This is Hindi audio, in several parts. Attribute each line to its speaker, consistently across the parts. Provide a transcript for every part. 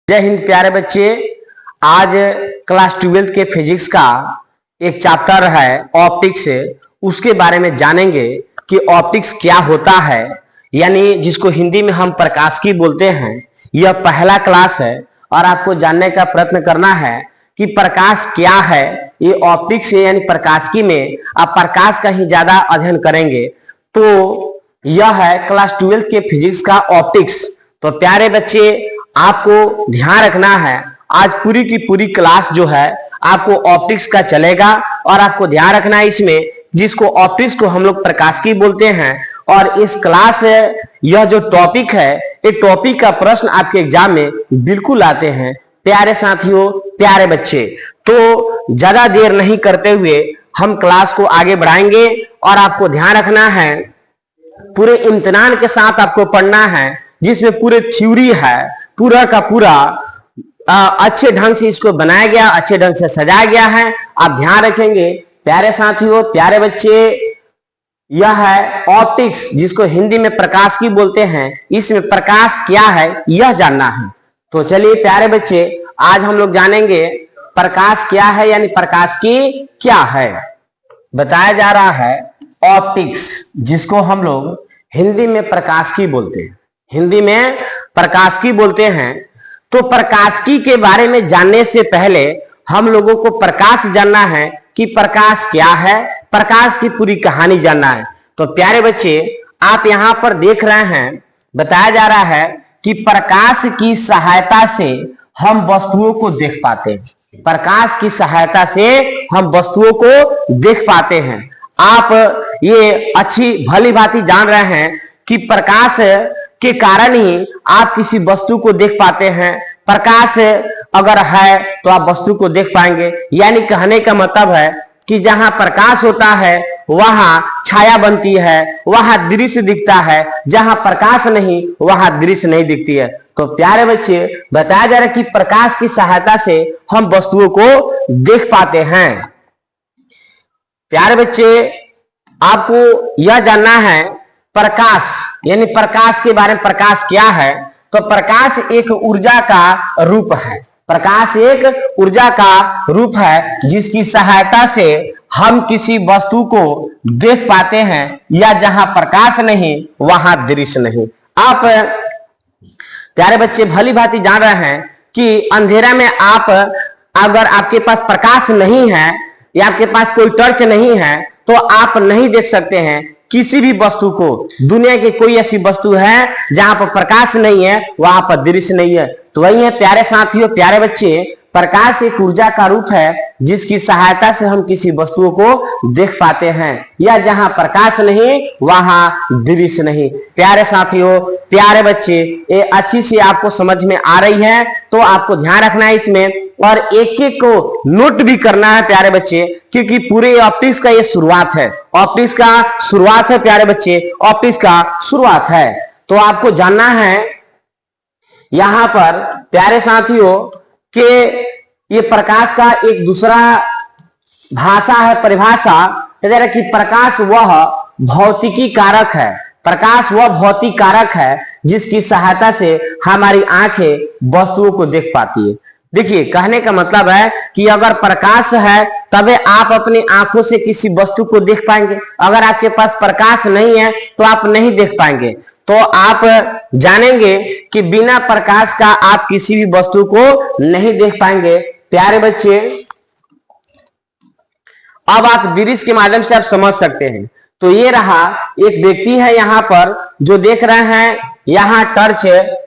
Speaker 1: जय हिंद प्यारे बच्चे। आज क्लास 12 के फिजिक्स का एक चैप्टर है ऑप्टिक्स। उसके बारे में जानेंगे कि ऑप्टिक्स क्या होता है, यानी जिसको हिंदी में हम प्रकाशिकी बोलते हैं। यह पहला क्लास है और आपको जानने का प्रयत्न करना है कि प्रकाश क्या है। ये ऑप्टिक्स यानी प्रकाशिकी में आप प्रकाश का ही ज्यादा अध्ययन करेंगे। तो यह है क्लास 12 के फिजिक्स का ऑप्टिक्स। तो प्यारे बच्चे, आपको ध्यान रखना है, आज पूरी की पूरी क्लास जो है आपको ऑप्टिक्स का चलेगा और आपको ध्यान रखना है इसमें, जिसको ऑप्टिक्स को हम लोग प्रकाशिकी बोलते हैं। और इस क्लास यह जो टॉपिक है, ये टॉपिक का प्रश्न आपके एग्जाम में बिल्कुल आते हैं। प्यारे साथियों, प्यारे बच्चे, तो ज्यादा देर नहीं करते हुए हम क्लास को आगे बढ़ाएंगे। और आपको ध्यान रखना है, पूरे इम्तिहान के साथ आपको पढ़ना है, जिसमें पूरे थ्योरी है, पूरा का पूरा अच्छे ढंग से इसको बनाया गया, अच्छे ढंग से सजाया गया है। आप ध्यान रखेंगे प्यारे साथियों, प्यारे बच्चे। यह है ऑप्टिक्स, जिसको हिंदी में प्रकाशिकी बोलते हैं। इसमें प्रकाश क्या है यह जानना है। तो चलिए प्यारे बच्चे, आज हम लोग जानेंगे प्रकाश क्या है, यानी प्रकाशिकी क्या है। बताया जा रहा है ऑप्टिक्स, जिसको हम लोग हिंदी में प्रकाशिकी बोलते हैं, हिंदी में प्रकाशिकी बोलते हैं। तो प्रकाशिकी के बारे में जानने से पहले हम लोगों को प्रकाश जानना है कि प्रकाश क्या है, प्रकाश की पूरी कहानी जानना है। तो प्यारे बच्चे, आप यहां पर देख रहे हैं, बताया जा रहा है कि प्रकाश की सहायता से हम वस्तुओं को देख पाते हैं। प्रकाश की सहायता से हम वस्तुओं को देख पाते हैं। आप ये अच्छी भली भांति जान रहे हैं कि प्रकाश के कारण ही आप किसी वस्तु को देख पाते हैं। प्रकाश अगर है तो आप वस्तु को देख पाएंगे। यानी कहने का मतलब है कि जहां प्रकाश होता है वहां छाया बनती है, वहां दृश्य दिखता है। जहां प्रकाश नहीं वहां दृश्य नहीं दिखती है। तो प्यारे बच्चे, बताया जा रहा है कि प्रकाश की सहायता से हम वस्तुओं को देख पाते हैं। प्यारे बच्चे, आपको यह जानना है प्रकाश यानी प्रकाश के बारे में। प्रकाश क्या है? तो प्रकाश एक ऊर्जा का रूप है। प्रकाश एक ऊर्जा का रूप है, जिसकी सहायता से हम किसी वस्तु को देख पाते हैं, या जहां प्रकाश नहीं वहां दृश्य नहीं। आप प्यारे बच्चे भली भांति जान रहे हैं कि अंधेरा में आप, अगर आपके पास प्रकाश नहीं है या आपके पास कोई टॉर्च नहीं है, तो आप नहीं देख सकते हैं किसी भी वस्तु को। दुनिया की कोई ऐसी वस्तु है जहां पर प्रकाश नहीं है, वहां पर दृश्य नहीं है। तो वही है प्यारे साथियों, प्यारे बच्चे, प्रकाश एक ऊर्जा का रूप है, जिसकी सहायता से हम किसी वस्तुओं को देख पाते हैं, या जहां प्रकाश नहीं वहां दृश्य नहीं। प्यारे साथियों, प्यारे बच्चे, ये अच्छी सी आपको समझ में आ रही है, तो आपको ध्यान रखना है इसमें, और एक एक को नोट भी करना है प्यारे बच्चे, क्योंकि पूरे ऑप्टिक्स का ये शुरुआत है। ऑप्टिक्स का शुरुआत है प्यारे बच्चे, ऑप्टिक्स का शुरुआत है। तो आपको जानना है यहां पर प्यारे साथियों कि ये प्रकाश का एक दूसरा भाषा है, परिभाषा कि प्रकाश वह भौतिकी कारक है। प्रकाश वह भौतिक कारक है जिसकी सहायता से हमारी आंखें वस्तुओं को देख पाती है। देखिए, कहने का मतलब है कि अगर प्रकाश है तबे आप अपनी आंखों से किसी वस्तु को देख पाएंगे। अगर आपके पास प्रकाश नहीं है तो आप नहीं देख पाएंगे। तो आप जानेंगे कि बिना प्रकाश का आप किसी भी वस्तु को नहीं देख पाएंगे। प्यारे बच्चे, अब आप दृश्य के माध्यम से आप समझ सकते हैं। तो ये रहा, एक व्यक्ति है यहाँ पर जो देख रहे हैं, यहाँ टॉर्च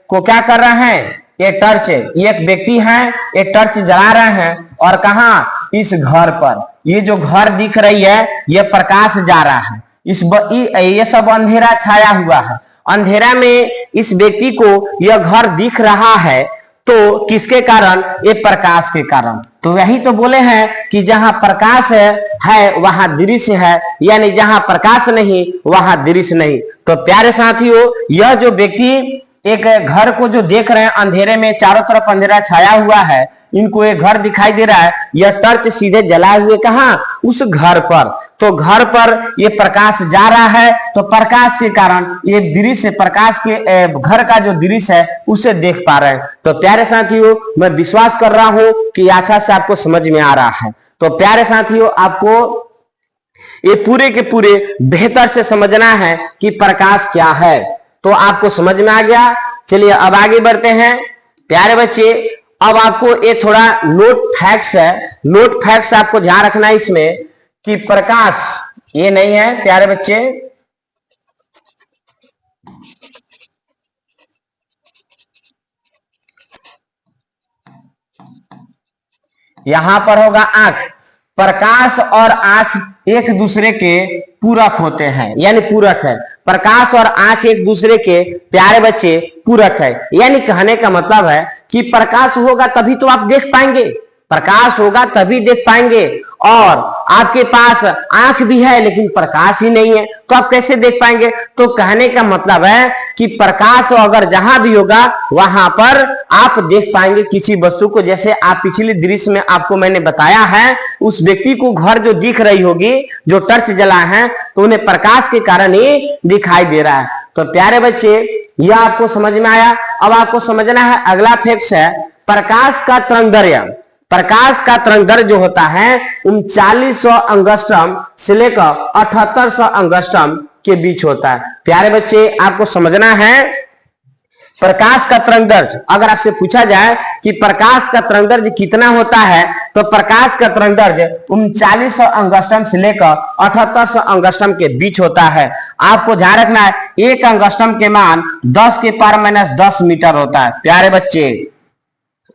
Speaker 1: को क्या कर रहे हैं, ये टॉर्च, ये एक व्यक्ति है, ये टॉर्च जला रहे हैं। और कहा, इस घर पर, ये जो घर दिख रही है ये प्रकाश जा रहा है। ये सब अंधेरा छाया हुआ है। अंधेरा में इस व्यक्ति को यह घर दिख रहा है, तो किसके कारण? ये प्रकाश के कारण। तो यही तो बोले हैं कि जहां प्रकाश है वहां दृश्य है, यानी जहां प्रकाश नहीं वहां दृश्य नहीं। तो प्यारे साथियों, यह जो व्यक्ति एक घर को जो देख रहे हैं अंधेरे में, चारों तरफ अंधेरा छाया हुआ है, इनको एक घर दिखाई दे रहा है, यह टर्च सीधे जलाए हुए कहां, उस घर पर। तो घर पर ये प्रकाश जा रहा है, तो प्रकाश के कारण ये दृश्य, प्रकाश के घर का जो दृश्य है उसे देख पा रहे हैं। तो प्यारे साथियों, मैं विश्वास कर रहा हूं कि अच्छा से आपको समझ में आ रहा है। तो प्यारे साथियों, आपको ये पूरे के पूरे बेहतर से समझना है कि प्रकाश क्या है। तो आपको समझ में आ गया। चलिए अब आगे बढ़ते हैं प्यारे बच्चे। अब आपको ये थोड़ा नोट फैक्ट्स है, नोट फैक्ट्स आपको ध्यान रखना है इसमें कि प्रकाश ये नहीं है प्यारे बच्चे, यहां पर होगा आंख। प्रकाश और आंख एक दूसरे के पूरक होते हैं, यानी पूरक है। प्रकाश और आंख एक दूसरे के प्यारे बच्चे पूरक है, यानी कहने का मतलब है कि प्रकाश होगा तभी तो आप देख पाएंगे, प्रकाश होगा तभी देख पाएंगे। और आपके पास आंख भी है लेकिन प्रकाश ही नहीं है, तो आप कैसे देख पाएंगे। तो कहने का मतलब है कि प्रकाश अगर जहां भी होगा वहां पर आप देख पाएंगे किसी वस्तु को। जैसे आप पिछले दृश्य में आपको मैंने बताया है, उस व्यक्ति को घर जो दिख रही होगी, जो टर्च जला है, तो उन्हें प्रकाश के कारण ही दिखाई दे रहा है। तो प्यारे बच्चे, यह आपको समझ में आया। अब आपको समझना है अगला फैक्ट है प्रकाश का तरंगदैर्घ्य। प्रकाश का तरंगदैर्घ्य जो होता है 3900 अंगस्ट्रम से लेकर 7800 अंगस्ट्रम के बीच होता है। प्यारे बच्चे, आपको समझना है प्रकाश का तरंगदैर्घ्य। अगर आपसे पूछा जाए कि प्रकाश का तरंगदैर्घ्य कितना होता है, तो प्रकाश का तरंगदैर्घ्य 3900 अंगस्ट्रम से लेकर 7800 अंगस्ट्रम के बीच होता है। आपको ध्यान रखना है, एक अंगस्ट्रम के मान 10⁻10 मीटर होता है। प्यारे बच्चे,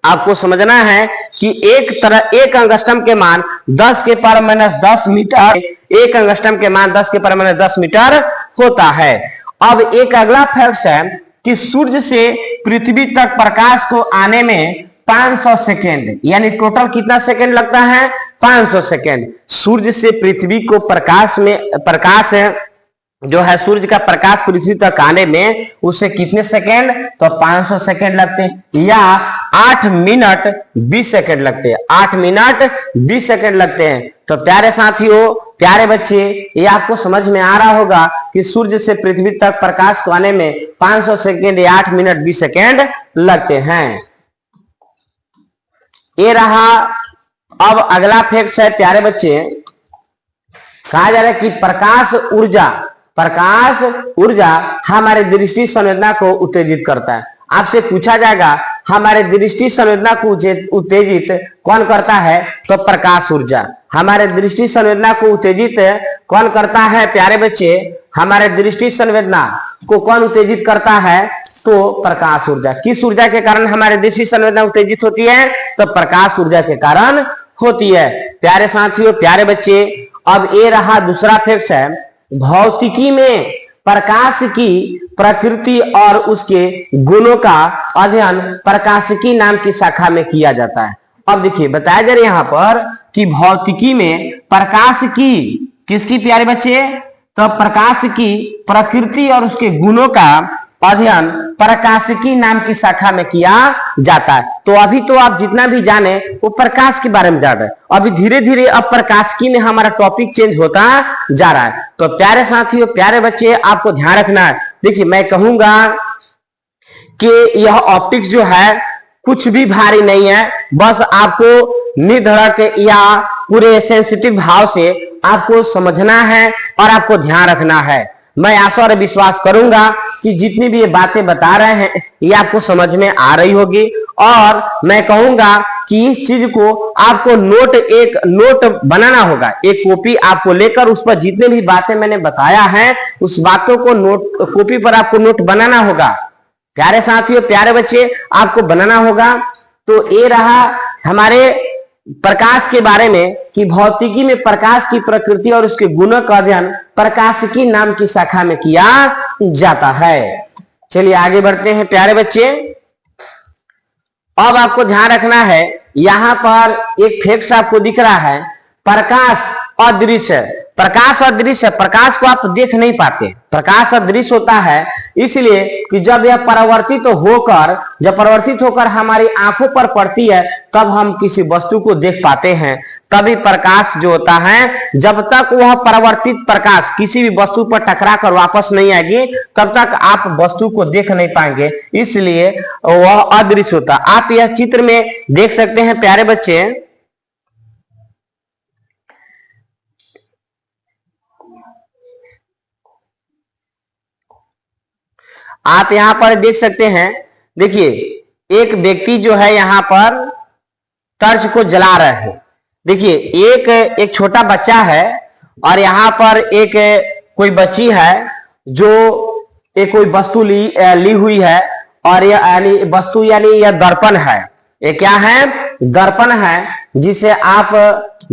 Speaker 1: आपको समझना है कि एक अंगस्ट्रम के मान 10⁻10 मीटर, एक अंगस्ट्रम के मान 10⁻10 मीटर होता है। अब एक अगला फैक्ट है कि सूर्य से पृथ्वी तक प्रकाश को आने में 500 सेकेंड, यानी टोटल कितना सेकेंड लगता है, 500 सेकेंड। सूर्य से पृथ्वी को प्रकाश जो है सूर्य का प्रकाश पृथ्वी तक आने में उसे कितने सेकेंड, तो 500 सेकेंड लगते हैं, या 8 मिनट 20 सेकेंड लगते हैं, 8 मिनट 20 सेकेंड लगते हैं। तो प्यारे साथियों, प्यारे बच्चे, ये आपको समझ में आ रहा होगा कि सूर्य से पृथ्वी तक प्रकाश को आने में 500 सेकेंड या 8 मिनट 20 सेकेंड लगते हैं। ये रहा। अब अगला फैक्ट है प्यारे बच्चे, कहा जा रहा है कि प्रकाश ऊर्जा हमारे दृष्टि संवेदना को उत्तेजित करता है। आपसे पूछा जाएगा हमारे दृष्टि संवेदना को उत्तेजित कौन करता है, तो प्रकाश ऊर्जा। हमारे दृष्टि संवेदना को उत्तेजित कौन करता है प्यारे बच्चे, हमारे दृष्टि संवेदना को कौन उत्तेजित करता है, तो प्रकाश ऊर्जा। किस ऊर्जा के कारण हमारे दृष्टि संवेदना उत्तेजित होती है, तो प्रकाश ऊर्जा के कारण होती है। प्यारे साथियों, प्यारे बच्चे, अब ये रहा दूसरा फैक्ट है भौतिकी में प्रकाश की प्रकृति और उसके गुणों का अध्ययन प्रकाशिकी नाम की शाखा में किया जाता है। अब देखिए बताया जा रहा है यहाँ पर कि भौतिकी में प्रकाश की, किसकी प्यारे बच्चे, तो प्रकाश की प्रकृति और उसके गुणों का अध्ययन प्रकाशिकी नाम की शाखा में किया जाता है। तो अभी तो आप जितना भी जाने वो प्रकाश के बारे में जान रहे हैं, अभी धीरे धीरे अब प्रकाशिकी में हमारा टॉपिक चेंज होता जा रहा है। तो प्यारे साथियों, प्यारे बच्चे, आपको ध्यान रखना है। देखिए मैं कहूंगा कि यह ऑप्टिक्स जो है कुछ भी भारी नहीं है, बस आपको निर्धड़क या पूरे सेंसिटिव भाव से आपको समझना है और आपको ध्यान रखना है। मैं आशा और विश्वास करूंगा कि जितनी भी ये बातें बता रहे हैं ये आपको समझ में आ रही होगी। और मैं कहूंगा कि इस चीज को आपको एक नोट बनाना होगा, एक कॉपी आपको लेकर उस पर जितने भी बातें मैंने बताया है उस बातों को कॉपी पर आपको नोट बनाना होगा। प्यारे साथियों, प्यारे बच्चे, आपको बनाना होगा। तो ये रहा हमारे प्रकाश के बारे में कि भौतिकी में प्रकाश की प्रकृति और उसके गुणों का अध्ययन प्रकाशिकी नाम की शाखा में किया जाता है। चलिए आगे बढ़ते हैं प्यारे बच्चे। अब आपको ध्यान रखना है, यहां पर एक फैक्ट आपको दिख रहा है, प्रकाश अदृश्य प्रकाश और दृश्य, प्रकाश को आप देख नहीं पाते, प्रकाश अदृश्य होता है इसलिए कि जब यह जब परावर्तित होकर हमारी आंखों पर पड़ती है तब हम किसी वस्तु को देख पाते हैं। तभी प्रकाश जो होता है, जब तक वह परावर्तित प्रकाश किसी भी वस्तु पर टकरा कर वापस नहीं आएगी तब तक आप वस्तु को देख नहीं पाएंगे, इसलिए वह अदृश्य होता है। आप यह चित्र में देख सकते हैं प्यारे बच्चे, आप यहां पर देख सकते हैं। देखिए एक व्यक्ति जो है यहां पर टॉर्च को जला रहे हैं। देखिए एक छोटा बच्चा है और यहां पर एक कोई बच्ची है जो एक कोई वस्तु ली हुई है और यह वस्तु यानी यह दर्पण है। ये क्या है? दर्पण है, जिसे आप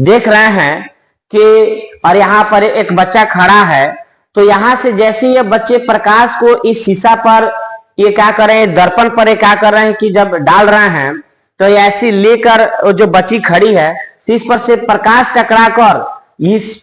Speaker 1: देख रहे हैं कि और यहां पर एक बच्चा खड़ा है। तो यहां से जैसे ये बच्चे प्रकाश को इस शीशा पर ये क्या कर रहे हैं, दर्पण पर ये क्या कर रहे हैं कि जब डाल रहे हैं तो ऐसी लेकर जो बच्ची खड़ी है तो इस पर से प्रकाश टकरा कर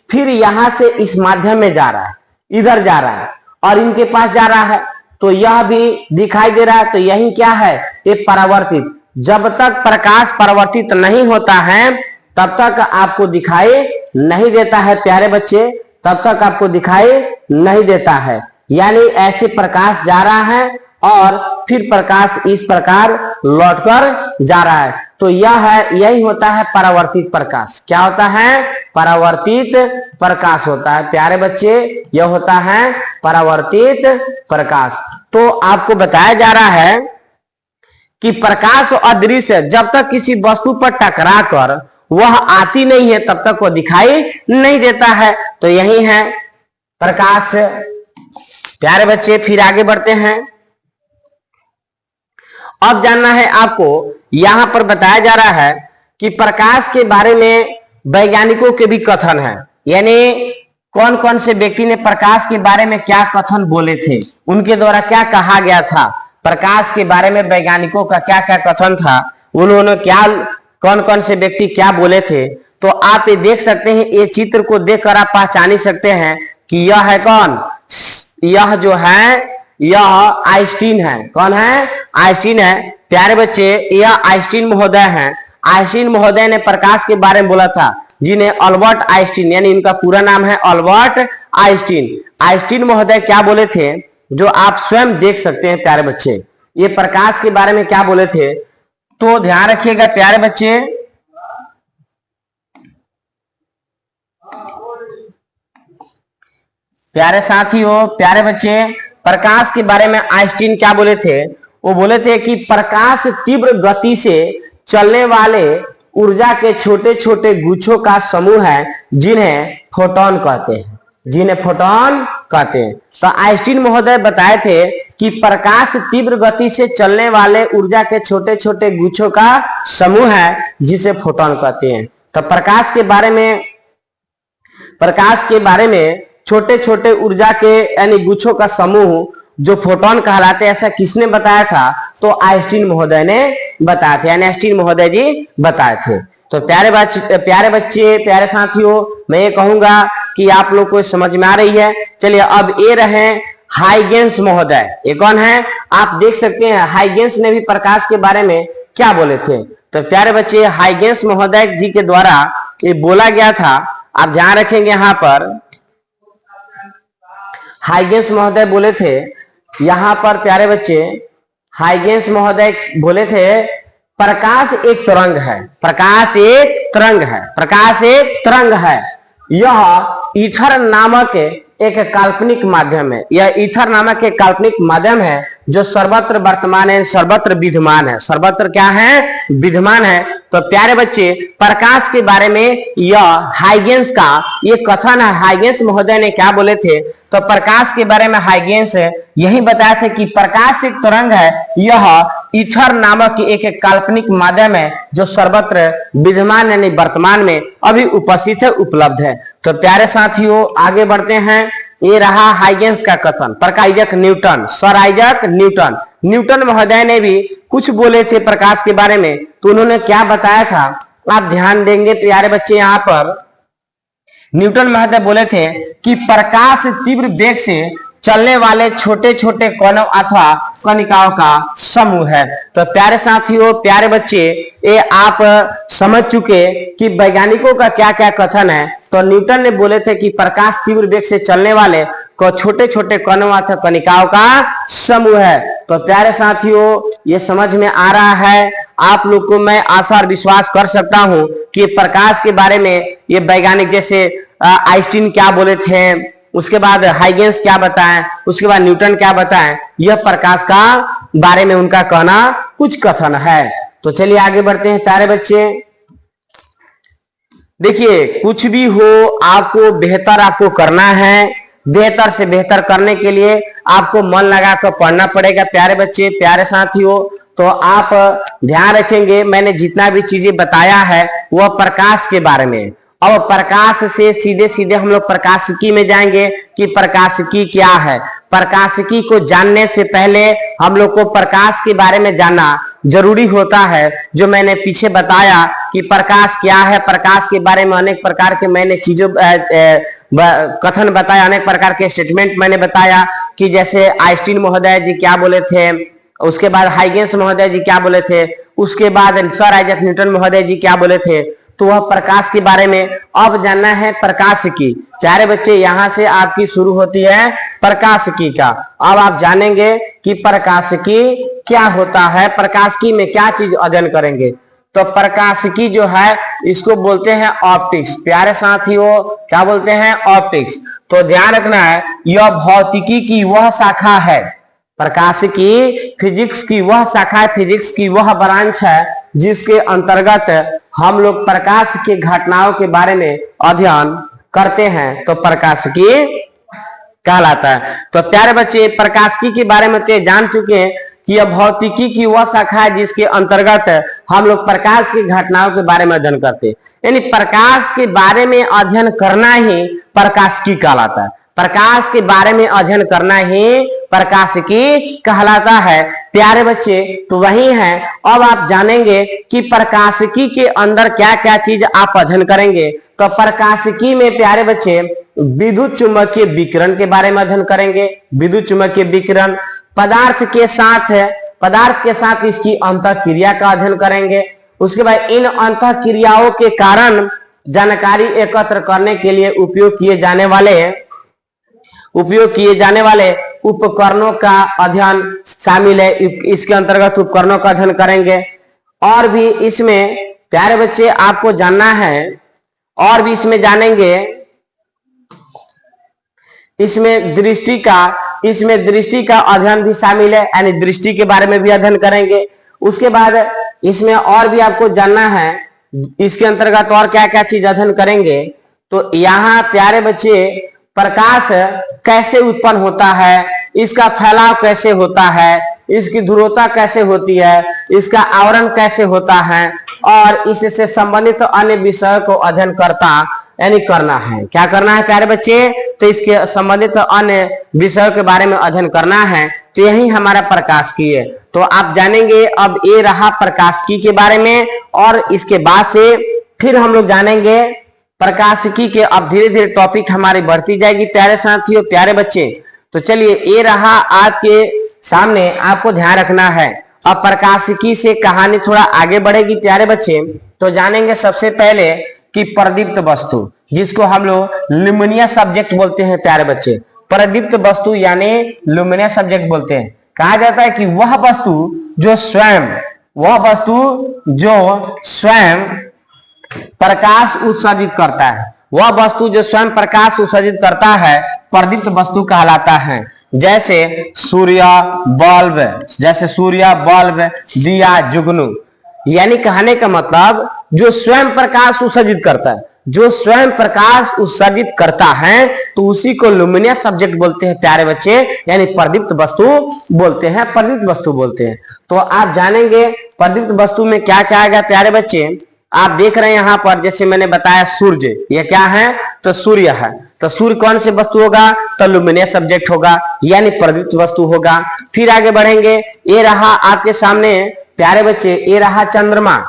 Speaker 1: फिर यहां से इस माध्यम में जा रहा है, इधर जा रहा है और इनके पास जा रहा है, तो यह भी दिखाई दे रहा है। तो यही क्या है? ये परावर्तित। जब तक प्रकाश परावर्तित नहीं होता है तब तक आपको दिखाई नहीं देता है प्यारे बच्चे, तब तक आपको दिखाई नहीं देता है। यानी ऐसे प्रकाश जा रहा है और फिर प्रकाश इस प्रकार लौटकर जा रहा है। तो यही होता है परावर्तित प्रकाश। क्या होता है? परावर्तित प्रकाश होता है प्यारे बच्चे, यह होता है परावर्तित प्रकाश। तो आपको बताया जा रहा है कि प्रकाश और दृश्य जब तक किसी वस्तु पर टकरा कर वह आती नहीं है तब तक वो दिखाई नहीं देता है। तो यही है प्रकाश प्यारे बच्चे। फिर आगे बढ़ते हैं। अब जानना है आपको, यहां पर बताया जा रहा है कि प्रकाश के बारे में वैज्ञानिकों के भी कथन है, यानी कौन कौन से व्यक्ति ने प्रकाश के बारे में क्या कथन बोले थे, उनके द्वारा क्या कहा गया था, प्रकाश के बारे में वैज्ञानिकों का क्या क्या कथन था, उन्होंने क्या कौन कौन से व्यक्ति क्या बोले थे। तो आप ये देख सकते हैं, ये चित्र को देखकर आप पहचान ही सकते हैं कि यह है कौन? यह जो है यह आइंस्टीन है। कौन है? आइंस्टीन है प्यारे बच्चे। यह आइंस्टीन महोदय हैं। आइंस्टीन महोदय ने प्रकाश के बारे में बोला था, जिन्हें अल्बर्ट आइंस्टीन, यानी इनका पूरा नाम है अल्बर्ट आइंस्टीन। आइंस्टीन महोदय क्या बोले थे जो आप स्वयं देख सकते हैं प्यारे बच्चे। ये प्रकाश के बारे में क्या बोले थे तो ध्यान रखिएगा प्यारे बच्चे। प्यारे साथियों, प्यारे बच्चे, प्रकाश के बारे में आइंस्टीन क्या बोले थे? वो बोले थे कि प्रकाश तीव्र गति से चलने वाले ऊर्जा के छोटे छोटे गुच्छों का समूह है जिन्हें फोटोन कहते हैं, जिन्हें फोटोन कहते हैं। तो आइंस्टीन महोदय बताए थे कि प्रकाश तीव्र गति से चलने वाले ऊर्जा के छोटे छोटे गुच्छों का समूह है जिसे फोटोन कहते हैं। तो प्रकाश के बारे में छोटे छोटे ऊर्जा के यानी गुच्छों का समूह जो फोटोन कहलाते हैं, ऐसा किसने बताया था? तो आइंस्टीन महोदय ने बताया था, यानी आइंस्टीन महोदय जी बताए थे। तो प्यारे बच्चे, प्यारे साथियों, मैं ये कहूंगा कि आप लोग को समझ में आ रही है। चलिए अब ये रहे हाइगेंस महोदय। ये कौन है? आप देख सकते हैं हाइगेंस ने भी प्रकाश के बारे में क्या बोले थे। तो प्यारे बच्चे, हाइगेंस महोदय जी के द्वारा ये बोला गया था, आप ध्यान रखेंगे यहाँ पर हाइगेंस महोदय बोले थे, यहां पर प्यारे बच्चे हाइगेंस महोदय बोले थे प्रकाश एक तरंग है। प्रकाश एक तरंग है। प्रकाश एक तरंग है। यह ईथर नामक एक काल्पनिक माध्यम है। यह ईथर नामक एक काल्पनिक माध्यम है जो सर्वत्र वर्तमान है, सर्वत्र विद्यमान है। सर्वत्र क्या है? विद्यमान है। तो प्यारे बच्चे, प्रकाश के बारे में यह हाइगेंस का ये कथन है। हाइगेंस महोदय ने क्या बोले थे? तो प्रकाश के बारे में हाइगेंस यही बताया थे कि प्रकाश एक तरंग है। यह ईथर नामक एक काल्पनिक माध्यम है जो सर्वत्र विद्यमान यानी वर्तमान में अभी उपस्थित है, उपलब्ध है। तो प्यारे साथियों, आगे बढ़ते हैं। ये रहा हाइगेंस का कथन। Isaac Newton, sir Isaac Newton, Newton महोदय ने भी कुछ बोले थे प्रकाश के बारे में। तो उन्होंने क्या बताया था आप ध्यान देंगे प्यारे बच्चे। यहाँ पर न्यूटन महोदय बोले थे कि प्रकाश तीव्र वेग से चलने वाले छोटे छोटे कणों अथवा कणिकाओं का समूह है। तो प्यारे साथियों, प्यारे बच्चे, ये आप समझ चुके कि वैज्ञानिकों का क्या क्या कथन है। तो न्यूटन ने बोले थे कि प्रकाश तीव्र वेग से चलने वाले को छोटे छोटे कणों अथवा कणिकाओं का समूह है। तो प्यारे साथियों, ये समझ में आ रहा है आप लोग को। मैं आशा और विश्वास कर सकता हूं कि प्रकाश के बारे में ये वैज्ञानिक जैसे आइंस्टीन क्या बोले थे, उसके बाद हाइगेंस क्या बताएं, उसके बाद न्यूटन क्या बताएं, यह प्रकाश का बारे में उनका कहना कुछ कथन है। तो चलिए आगे बढ़ते हैं प्यारे बच्चे। देखिए, कुछ भी हो आपको बेहतर आपको करना है। बेहतर से बेहतर करने के लिए आपको मन लगाकर पढ़ना पड़ेगा प्यारे बच्चे, प्यारे साथियों। तो आप ध्यान रखेंगे, मैंने जितना भी चीजें बताया है वह प्रकाश के बारे में। अब प्रकाश से सीधे सीधे हम लोग प्रकाशिकी में जाएंगे कि प्रकाशिकी क्या है। प्रकाशिकी को जानने से पहले हम लोग को प्रकाश के बारे में जानना जरूरी होता है। जो मैंने पीछे बताया कि प्रकाश क्या है, प्रकाश के बारे में अनेक प्रकार के मैंने चीजों कथन बताया, अनेक प्रकार के स्टेटमेंट मैंने बताया कि जैसे आइंस्टीन महोदय जी क्या बोले थे, उसके बाद हाइगेंस महोदय जी क्या बोले थे, उसके बाद सर आइजैक न्यूटन महोदय जी क्या बोले थे। तो वह प्रकाश के बारे में अब जानना है प्रकाशिकी। प्यारे बच्चे, यहां से आपकी शुरू होती है प्रकाशिकी का। अब आप जानेंगे कि प्रकाशिकी क्या होता है, प्रकाशिकी में क्या चीज अध्ययन करेंगे। तो प्रकाशिकी जो है इसको बोलते हैं ऑप्टिक्स। प्यारे साथियों, क्या बोलते हैं? ऑप्टिक्स। तो ध्यान रखना है, यह भौतिकी की वह शाखा है, प्रकाशिकी फिजिक्स की वह शाखा है, फिजिक्स की वह ब्रांच है जिसके अंतर्गत हम लोग प्रकाश के घटनाओं के बारे में अध्ययन करते हैं। तो प्रकाशिकी कहलाता है। तो प्यारे बच्चे, प्रकाशिकी के बारे में तो जान चुके हैं कि यह भौतिकी की वह शाखा है जिसके अंतर्गत हम लोग प्रकाश की घटनाओं के बारे में अध्ययन करते हैं। यानी प्रकाश के बारे में अध्ययन करना ही प्रकाशिकी कहलाता है। प्रकाश के बारे में अध्ययन करना ही प्रकाशिकी कहलाता है प्यारे बच्चे। तो वही है, अब आप जानेंगे कि प्रकाशिकी के अंदर क्या क्या चीज आप अध्ययन करेंगे। तो प्रकाशिकी में प्यारे बच्चे विद्युत चुंबकीय विकिरण के बारे में अध्ययन करेंगे। विद्युत चुंबकीय विकिरण, पदार्थ के साथ इसकी अंतःक्रिया का अध्ययन करेंगे। उसके बाद इन अंतःक्रियाओं के कारण जानकारी एकत्र करने के लिए उपयोग किए जाने वाले उपकरणों का अध्ययन शामिल है। इसके अंतर्गत उपकरणों का अध्ययन करेंगे। और भी इसमें प्यारे बच्चे आपको जानना है, और भी इसमें जानेंगे, इसमें दृष्टि का अध्ययन भी शामिल है, यानी दृष्टि के बारे में भी अध्ययन करेंगे। उसके बाद इसमें और भी आपको जानना है, इसके अंतर्गत और क्या क्या चीज अध्ययन करेंगे। तो यहाँ प्यारे बच्चे प्रकाश कैसे उत्पन्न होता है, इसका फैलाव कैसे होता है, इसकी ध्रुवता कैसे होती है, इसका आवरण कैसे होता है, और इससे संबंधित अन्य विषयों को अध्ययन करना है। क्या करना है प्यारे बच्चे? तो इसके संबंधित अन्य विषयों के बारे में अध्ययन करना है। तो यही हमारा प्रकाशिकी है। तो आप जानेंगे, अब ये रहा प्रकाशिकी के बारे में। और इसके बाद से फिर हम लोग जानेंगे प्रकाशिकी के। अब धीरे धीरे टॉपिक हमारी बढ़ती जाएगी प्यारे साथियों, प्यारे बच्चे। तो चलिए, ये रहा आपके सामने, आपको ध्यान रखना है। अब प्रकाशिकी से कहानी थोड़ा आगे बढ़ेगी प्यारे बच्चे। तो जानेंगे सबसे पहले कि प्रदीप्त वस्तु, जिसको हम लोग ल्यूमिनियस सब्जेक्ट बोलते हैं प्यारे बच्चे। प्रदीप्त वस्तु यानी ल्यूमिनियस सब्जेक्ट बोलते हैं। कहा जाता है कि वह वस्तु जो स्वयं प्रकाश उत्सर्जित करता है, वह वस्तु जो स्वयं प्रकाश उत्सर्जित करता है प्रदीप्त वस्तु कहलाता है। जैसे सूर्य बल्ब, दिया, जुगनू। यानी कहने का मतलब जो स्वयं प्रकाश उत्सर्जित करता है, तो उसी को ल्यूमिनियस सब्जेक्ट बोलते हैं प्यारे बच्चे, यानी प्रदीप्त वस्तु बोलते हैं। तो आप जानेंगे प्रदीप्त वस्तु में क्या क्या आएगा प्यारे बच्चे। आप देख रहे हैं यहाँ पर, जैसे मैंने बताया सूर्य, ये क्या है? तो सूर्य है। तो सूर्य कौन से वस्तु होगा? तो ल्यूमिनियस सब्जेक्ट होगा, यानी प्रदीप्त वस्तु होगा। फिर आगे बढ़ेंगे, ये रहा आपके सामने प्यारे बच्चे, ये रहा चंद्रमा,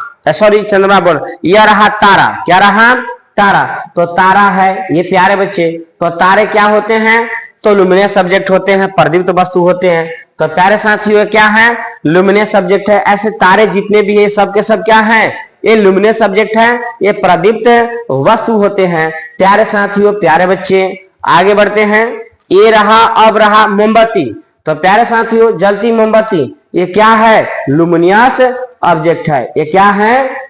Speaker 1: यह रहा तारा। क्या रहा? तारा, तो तारा है ये प्यारे बच्चे। तो तारे क्या होते हैं? तो लुमिनियस सब्जेक्ट होते हैं, प्रदीप्त वस्तु होते हैं। तो प्यारे साथियों क्या है? लुमिनियस सब्जेक्ट है। ऐसे तारे जितने भी है सब के सब क्या है? ये लुमिनियस सब्जेक्ट है, ये प्रदीप्त वस्तु होते हैं। प्यारे साथियों प्यारे बच्चे आगे बढ़ते हैं। ये रहा, अब रहा मोमबत्ती। तो प्यारे साथियों जलती मोमबत्ती ये क्या है? लुमिनियस ऑब्जेक्ट है। ये क्या है?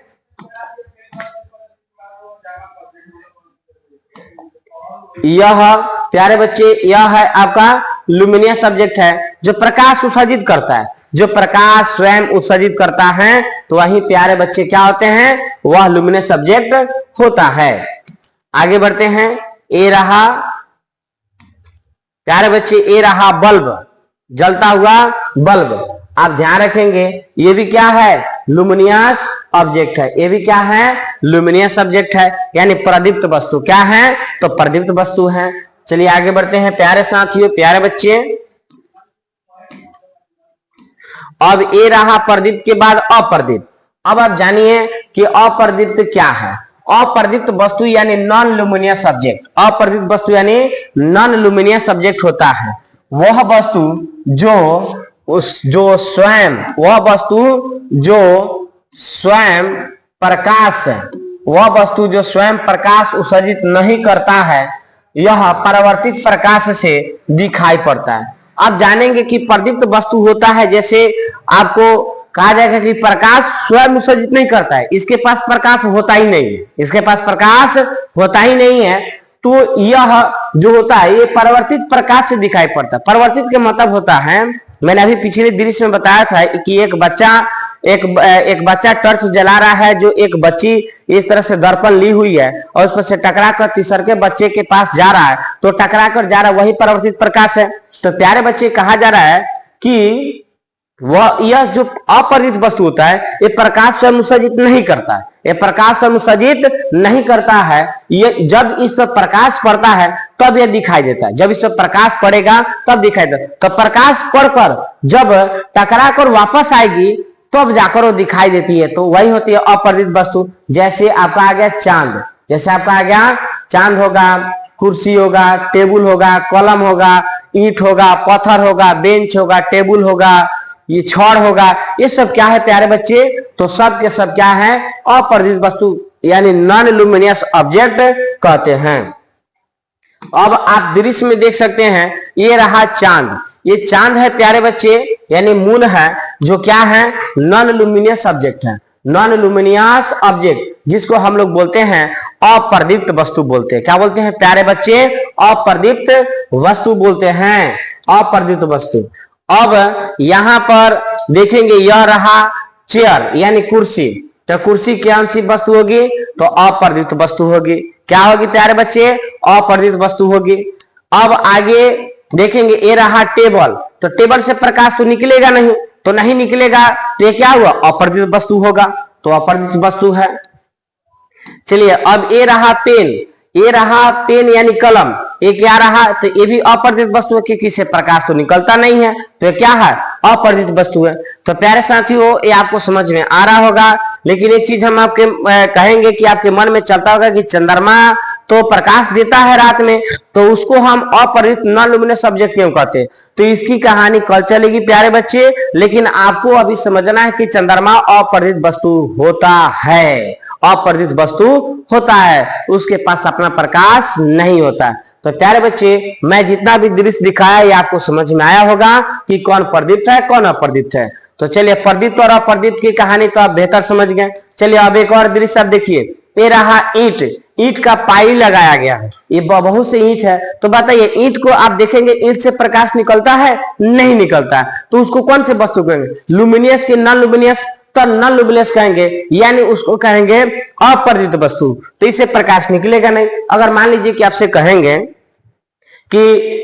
Speaker 1: यह प्यारे बच्चे यह है आपका लुमिनियस सब्जेक्ट है, जो प्रकाश उत्सर्जित करता है, जो प्रकाश स्वयं उत्सर्जित करता है। तो वही प्यारे बच्चे क्या होते हैं? वह लुमिनियस सब्जेक्ट होता है। आगे बढ़ते हैं। ये रहा प्यारे बच्चे, ये रहा बल्ब, जलता हुआ बल्ब। आप ध्यान रखेंगे ये भी क्या है? लुमिनियस ऑब्जेक्ट है। ये भी क्या है? लुमिनियस सब्जेक्ट है, यानी प्रदीप्त वस्तु। क्या है? तो प्रदीप्त वस्तु है। चलिए आगे बढ़ते हैं प्यारे साथियों प्यारे बच्चे। अब ये रहा प्रदीप्त के बाद अप्रदीप्त। अब आप जानिए कि अप्रदीप्त क्या है। अप्रदीप्त वस्तु यानी नॉन लुमिनियस सब्जेक्ट। अप्रदीप्त वस्तु यानी नॉन लुमिनियस सब्जेक्ट होता है वह वस्तु जो स्वयं प्रकाश उत्सर्जित नहीं करता है, यह परावर्तित प्रकाश से दिखाई पड़ता है। आप जानेंगे कि प्रदीप्त वस्तु होता है, जैसे आपको कहा जाएगा कि प्रकाश स्वयं उत्सर्जित नहीं करता है, इसके पास प्रकाश होता ही नहीं है, इसके पास प्रकाश होता ही नहीं है। तो यह जो होता है ये परावर्तित प्रकाश से दिखाई पड़ता है। परावर्तित का मतलब होता है, मैंने अभी पिछले दृश्य में बताया था कि एक बच्चा टॉर्च जला रहा है, जो एक बच्ची इस तरह से दर्पण ली हुई है और उस पर से टकरा कर तीसरे के बच्चे के पास जा रहा है, तो टकरा कर जा रहा है, वही परावर्तित प्रकाश है। तो प्यारे बच्चे कहा जा रहा है कि यह जो अपरिचित वस्तु होता है ये प्रकाश स्वयं उत्सर्जित नहीं करता है, ये प्रकाश स्वयं उत्सर्जित नहीं करता है। ये जब इस पर प्रकाश पड़ता है तब यह दिखाई देता है, जब इस पर प्रकाश पड़ेगा तब दिखाई देता है। तो प्रकाश पड़कर जब टकरा कर वापस आएगी तब जाकर वो दिखाई देती है, तो वही होती है अपरिचित वस्तु। जैसे आपका आ गया चांद, जैसे आपका आ गया चांद होगा, कुर्सी होगा, टेबुल होगा, कलम होगा, ईंट होगा, पत्थर होगा, बेंच होगा, टेबुल होगा, ये छड़ होगा, ये सब क्या है प्यारे बच्चे? तो सब के सब क्या है? अपरिचित वस्तु यानी नॉन लुमिनियस ऑब्जेक्ट कहते हैं। अब आप दृश्य में देख सकते हैं ये रहा चांद। ये चांद है प्यारे बच्चे, यानी मून है, जो क्या है? नॉन लुमिनियस ऑब्जेक्ट है। नॉन लुमिनियस ऑब्जेक्ट जिसको हम लोग बोलते हैं अप्रदीप्त वस्तु बोलते हैं। क्या बोलते हैं प्यारे बच्चे? अप्रदीप्त वस्तु बोलते हैं, अप्रदीप्त वस्तु। अब यहां पर देखेंगे यह रहा चेयर यानी कुर्सी। तो कुर्सी कौन सी वस्तु होगी? तो अप्रदीप्त वस्तु होगी। क्या होगी प्यारे बच्चे? अप्रदीप्त वस्तु होगी। अब आगे देखेंगे ये रहा टेबल। तो टेबल से प्रकाश तो निकलेगा नहीं, तो नहीं निकलेगा तो ये क्या हुआ? अप्रदीप्त वस्तु होगा, तो अप्रदीप्त वस्तु है। चलिए अब ये रहा पेन, ये रहा पेन यानी कलम। ये क्या रहा? तो ये भी अपरिचित वस्तु है, क्योंकि इससे प्रकाश तो निकलता नहीं है, तो ये क्या है? अपरिचित वस्तु है। तो प्यारे साथियों ये आपको समझ में आ रहा होगा। लेकिन एक चीज हम आपके कहेंगे कि आपके मन में चलता होगा कि चंद्रमा तो प्रकाश देता है रात में, तो उसको हम अपरिचित नॉन लुमिनियस सब्जेक्ट क्यों कहते हैं? तो इसकी कहानी कल चलेगी प्यारे बच्चे। लेकिन आपको अभी समझना है कि चंद्रमा अपरिचित वस्तु होता है, अपरिचित वस्तु होता है, उसके पास अपना प्रकाश नहीं होता। तो प्यारे बच्चे मैं जितना भी दृश्य दिखाया ये आपको समझ में आया होगा कि कौन प्रदीप्त है कौन अप्रदीप्त है। तो चलिए प्रदीप्त और अप्रदीप्त की कहानी तो आप बेहतर समझ गए। चलिए अब एक और दृश्य आप देखिए। ये रहा ईंट, ईंट का पाई लगाया गया है, ये बहुत से ईंट है। तो बताइए ईंट को आप देखेंगे ईंट से प्रकाश निकलता है? नहीं निकलता है। तो उसको कौन से वस्तु कहेंगे? लुमिनियस के नॉन लुमिनियस? तो नॉन लुमिनियस कहेंगे, यानी उसको कहेंगे अपरिचित वस्तु, तो इससे प्रकाश निकलेगा नहीं। अगर मान लीजिए कि आपसे कहेंगे कि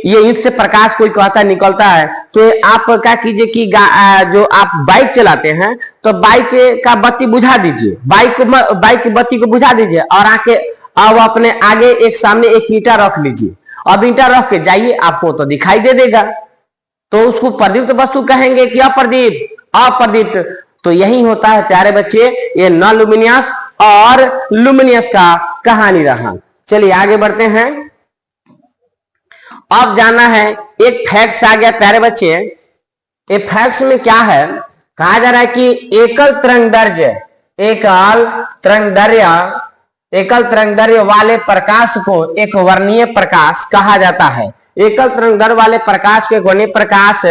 Speaker 1: ये ईंट से प्रकाश कोई कहता निकलता है, तो आप क्या कीजिए कि जो आप बाइक चलाते हैं तो बाइक का बत्ती बुझा दीजिए, बाइक की बत्ती को बुझा दीजिए और अब अपने आगे एक सामने एक ईंटा रख लीजिए। अब ईंटा रख के जाइए, आपको तो दिखाई दे देगा, तो उसको प्रदीप्त वस्तु कहेंगे कि अप्रदीप्त? अप्रदीप्त। तो यही होता है प्यारे बच्चे ये नॉन लुमिनियस और लुमिनियस का कहानी रहा। चलिए आगे बढ़ते हैं। अब जाना है एक फैक्ट्स आ गया प्यारे बच्चे। ये फैक्ट्स में क्या है, कहा जा रहा है कि एकल तरंगदैर्घ्य वाले प्रकाश को एक वर्णीय प्रकाश कहा जाता है। एकल तरंगदैर्घ्य वाले प्रकाश को एक वर्णीय प्रकाश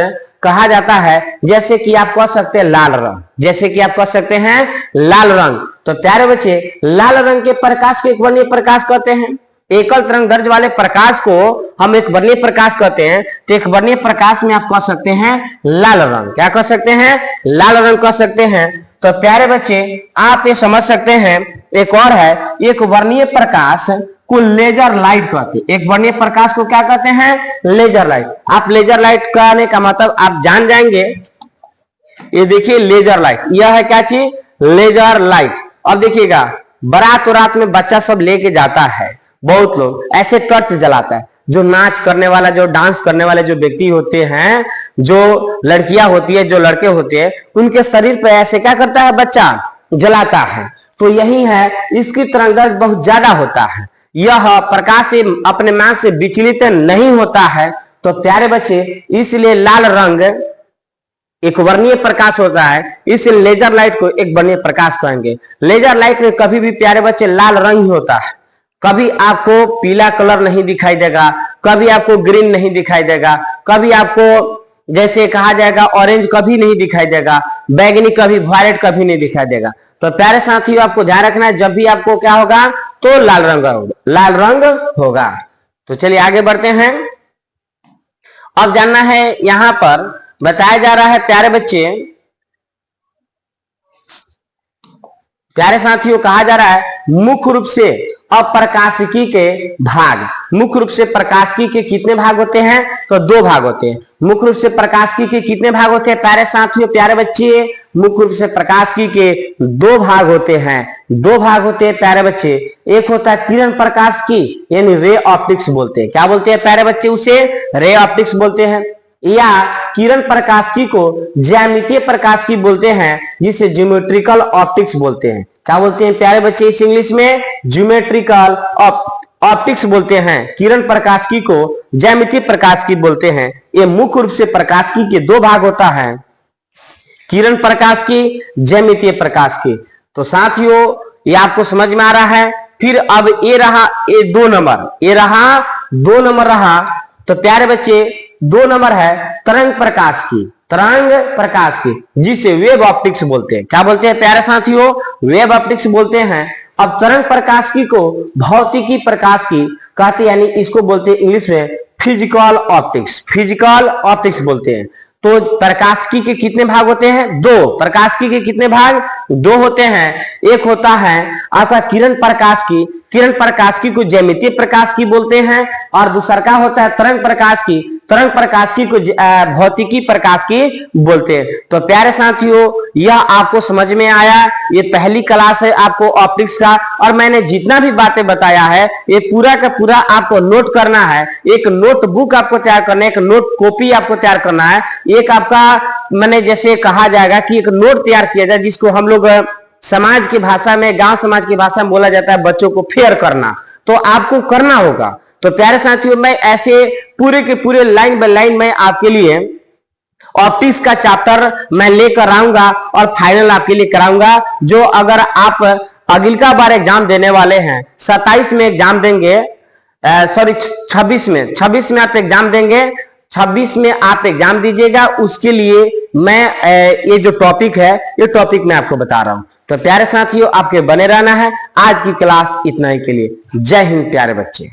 Speaker 1: कहा जाता है। जैसे कि आप कह सकते हैं लाल रंग, जैसे कि आप कह सकते हैं लाल रंग। तो प्यारे बच्चे लाल रंग के प्रकाश को एक वर्णीय प्रकाश कहते हैं। एकल तरंगदैर्घ्य वाले प्रकाश को हम एक वर्णीय प्रकाश कहते हैं। तो एक वर्णीय प्रकाश में आप कह सकते हैं लाल रंग। क्या कह सकते हैं? लाल रंग कह सकते हैं। तो प्यारे बच्चे आप ये समझ सकते हैं, एक और है, एक वर्णीय प्रकाश को लेजर लाइट कहते हैं। एक वर्णीय प्रकाश को क्या कहते हैं? Laser light. आप लेजर लाइट कहने का मतलब आप जान जाएंगे। ये देखिए लेजर लाइट, यह है क्या चीज? Laser light. अब देखिएगा बारात में बच्चा सब लेके जाता है, बहुत लोग ऐसे टॉर्च जलाता है। जो नाच करने वाला, जो डांस करने वाले जो व्यक्ति होते हैं, जो लड़कियां होती है, जो लड़के होते हैं, उनके शरीर पे ऐसे क्या करता है? बच्चा जलाता है। तो यही है, इसकी तरंगदैर्घ्य बहुत ज्यादा होता है। यह प्रकाश से अपने मार्ग से विचलित नहीं होता है। तो प्यारे बच्चे इसलिए लाल रंग एक वर्णीय प्रकाश होता है, इसलिए लेजर लाइट को एक वर्णीय प्रकाश कहेंगे। लेजर लाइट में कभी भी प्यारे बच्चे लाल रंग ही होता है। कभी आपको पीला कलर नहीं दिखाई देगा, कभी आपको ग्रीन नहीं दिखाई देगा, कभी आपको जैसे कहा जाएगा ऑरेंज कभी नहीं दिखाई देगा, बैगनी कभी, वायलेट कभी नहीं दिखाई देगा। तो प्यारे साथियों आपको ध्यान रखना है, जब भी आपको क्या होगा तो लाल रंग होगा। तो चलिए आगे बढ़ते हैं। अब जानना है, यहां पर बताया जा रहा है प्यारे बच्चे, प्यारे साथियों कहा जा रहा है मुख्य रूप से अप्रकाशिकी के भाग। मुख्य रूप से प्रकाशिकी के कितने भाग होते हैं? तो 2 भाग होते हैं। मुख्य रूप से प्रकाशिकी के कितने भाग होते हैं प्यारे साथियों, प्यारे बच्चे? मुख्य रूप से प्रकाशिकी के 2 भाग होते हैं। 2 भाग होते हैं प्यारे बच्चे। एक होता है किरण प्रकाशिकी, यानी रे ऑप्टिक्स बोलते हैं। क्या बोलते हैं प्यारे बच्चे? उसे रे ऑप्टिक्स बोलते हैं। या किरण प्रकाशिकी को ज्यामितीय प्रकाशिकी बोलते हैं, जिसे ज्योमेट्रिकल ऑप्टिक्स बोलते हैं। क्या बोलते हैं प्यारे बच्चे? इस इंग्लिश में ज्योमेट्रिकल ऑप्टिक्स बोलते हैं। किरण प्रकाशिकी को ज्यामितीय प्रकाशिकी बोलते हैं। ये मुख्य रूप से प्रकाशिकी के 2 भाग होता है, किरण प्रकाशिकी, ज्यामितीय प्रकाशिकी। तो साथियों ये आपको समझ में आ रहा है। फिर अब ये रहा, ये 2 नंबर, ये रहा 2 नंबर रहा। तो प्यारे बच्चे 2 नंबर है तरंग प्रकाश की, जिसे वेव ऑप्टिक्स बोलते हैं। क्या बोलते हैं प्यारे साथियों? वेव ऑप्टिक्स बोलते हैं। अब तरंग प्रकाशिकी को भौतिकी प्रकाशिकी कहते हैं, यानी इसको बोलते हैं इंग्लिश में फिजिकल ऑप्टिक्स बोलते हैं। तो प्रकाशिकी के कितने भाग होते हैं? 2। प्रकाशिकी के कितने भाग? 2 होते हैं। एक होता है आपका किरण प्रकाशिकी को ज्यामितीय प्रकाशिकी बोलते हैं, और दूसरा का होता है तरंग प्रकाशिकी को भौतिकी प्रकाशिकी बोलते हैं। तो प्यारे साथियों यह आपको समझ में आया। ये पहली क्लास है आपको ऑप्टिक्स का, और मैंने जितना भी बातें बताया है ये पूरा का पूरा आपको नोट करना है। एक नोटबुक आपको तैयार करना है, एक नोट कॉपी आपको तैयार करना है। एक आपका मैंने जैसे कहा जाएगा कि एक नोट तैयार किया जाए, जिसको हम लोग समाज की भाषा में, गांव समाज की भाषा में बोला जाता है बच्चों को फेयर करना। तो आपको करना होगा। तो प्यारे साथियों मैं ऐसे पूरे के पूरे लाइन बाय लाइन में आपके लिए ऑप्टिक्स का चैप्टर मैं लेकर आऊंगा और फाइनल आपके लिए कराऊंगा। जो अगर आप अगली बार एग्जाम देने वाले हैं, 27 में एग्जाम देंगे, सॉरी 26 में आप एग्जाम देंगे, 26 में आप एग्जाम दीजिएगा। उसके लिए मैं ये जो टॉपिक है, ये टॉपिक मैं आपको बता रहा हूं। तो प्यारे साथियों आपके बने रहना है। आज की क्लास इतना ही के लिए। जय हिंद प्यारे बच्चे।